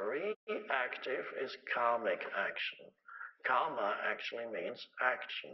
Reactive is karmic action. Karma actually means action.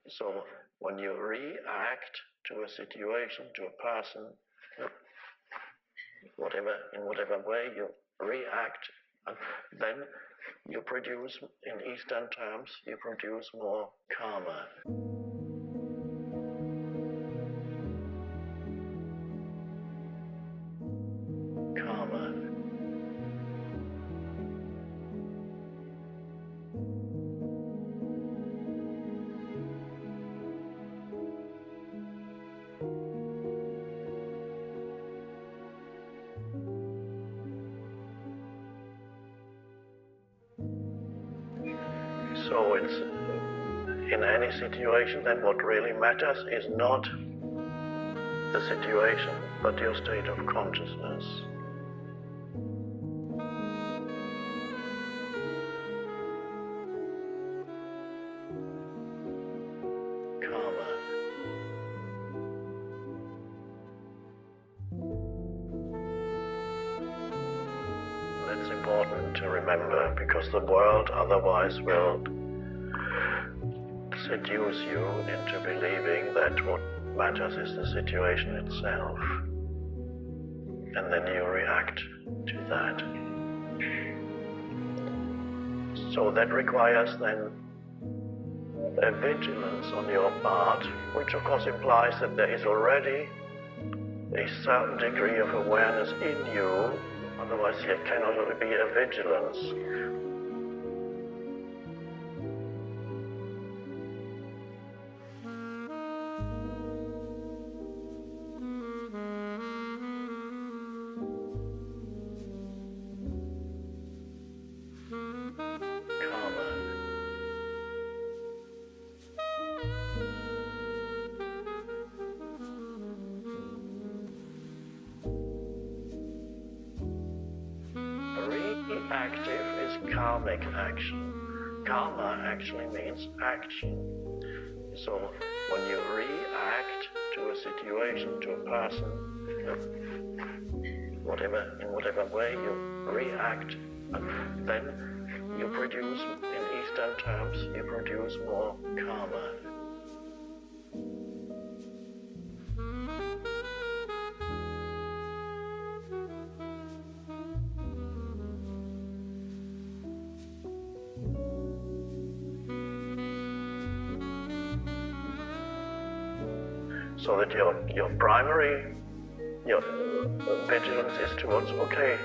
So when you react to a situation, to a person, in whatever way you react, and then you produce, in Eastern terms, you produce more karma. So it's in any situation, then what really matters is not the situation, but your state of consciousness. Karma. That's important to remember, because the world otherwise will seduce you into believing that what matters is the situation itself, and then you react to that. So that requires then a vigilance on your part, which of course implies that there is already a certain degree of awareness in you, otherwise there cannot be a vigilance. Reactive is karmic action. Karma actually means action. So when you react to a situation, to a person, in whatever way you react, and then you produce, in Eastern terms, you produce more karma. So that your primary vigilance is towards, okay,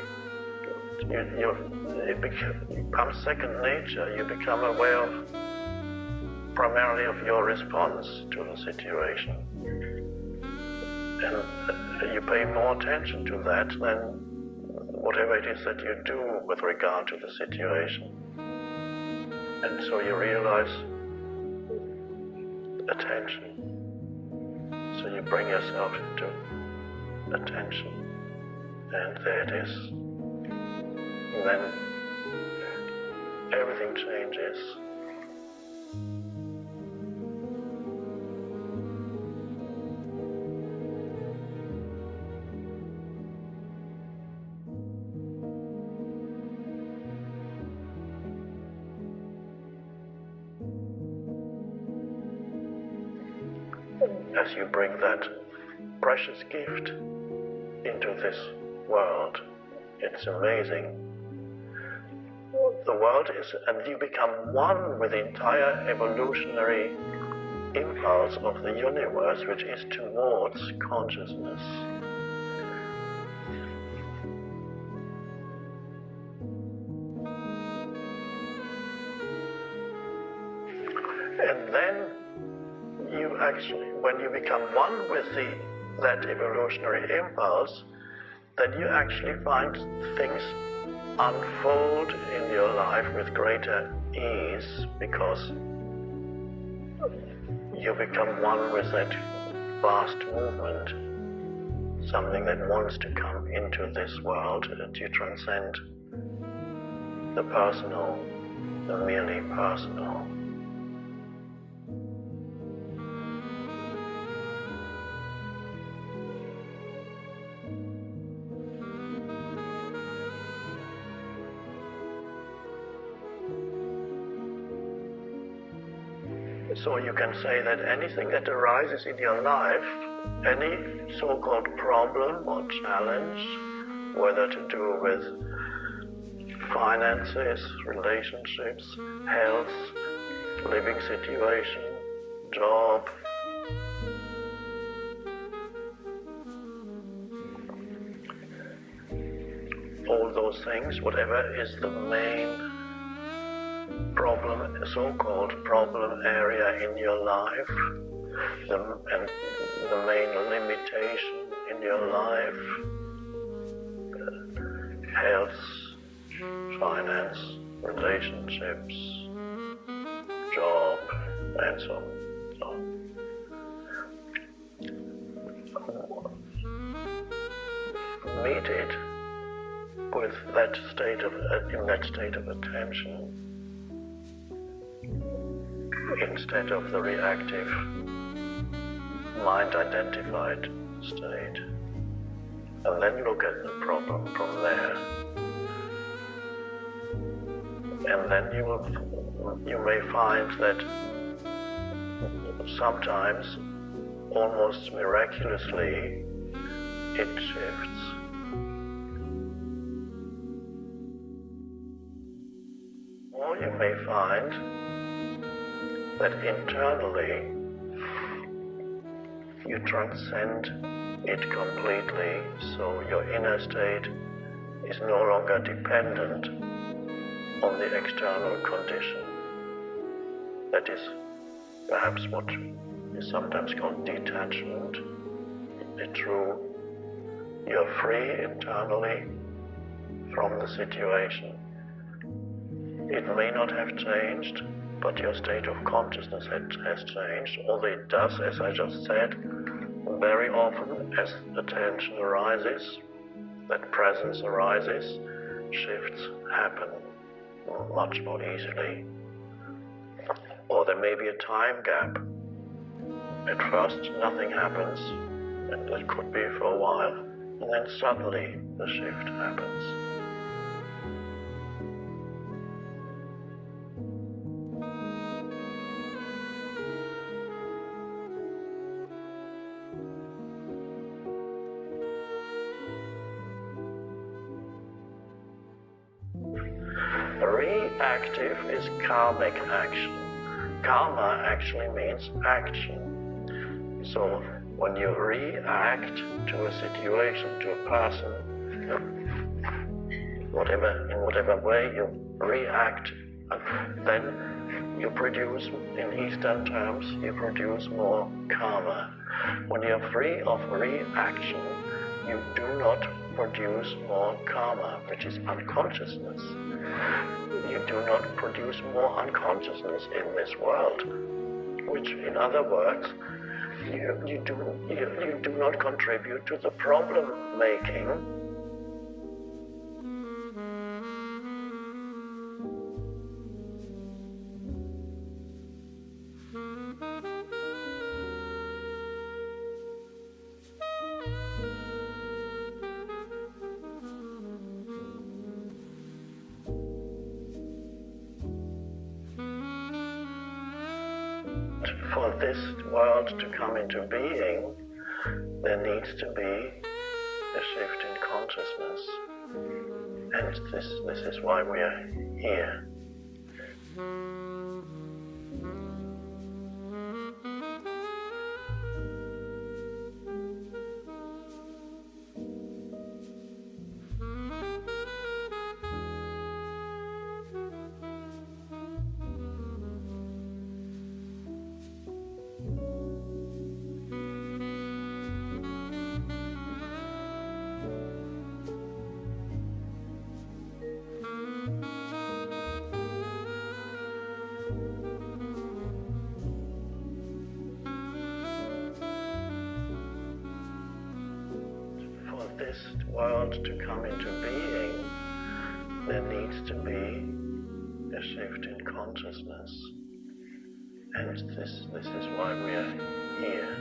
it becomes second nature. You become aware primarily of your response to the situation, and you pay more attention to that than whatever it is that you do with regard to the situation. And so you realize attention. So you bring yourself into attention, and there it is. And then everything changes. As you bring that precious gift into this world, it's amazing. The world is, and you become one with the entire evolutionary impulse of the universe, which is towards consciousness. And then you actually, when you become one with that evolutionary impulse, then you actually find things unfold in your life with greater ease, because you become one with that vast movement, something that wants to come into this world, that you transcend the personal, the merely personal. So you can say that anything that arises in your life, any so-called problem or challenge, whether to do with finances, relationships, health, living situation, job, all those things, whatever is the main problem, so-called problem area in your life, and the main limitation in your life, health, finance, relationships, job, and so on. Meet it with that in that state of attention, instead of the reactive, mind-identified state. And then look at the problem from there. And then you may find that sometimes, almost miraculously, it shifts. Or you may find that internally you transcend it completely, so your inner state is no longer dependent on the external condition. That is perhaps what is sometimes called detachment. It's true, you're free internally from the situation. It may not have changed, but your state of consciousness has changed, although it does, as I just said, very often as attention arises, that presence arises, shifts happen much more easily. Or there may be a time gap. At first nothing happens, and it could be for a while, and then suddenly the shift happens. Reactive is karmic action. Karma actually means action. So when you react to a situation, to a person, in whatever way you react, then you produce, in Eastern terms, you produce more karma. When you're free of reaction, you do not produce more karma, which is unconsciousness. You do not produce more unconsciousness in this world, which, in other words, you do not contribute to the problem making. For this world to come into being, there needs to be a shift in consciousness. And this is why we are here. This world to come into being, there needs to be a shift in consciousness. And this is why we are here.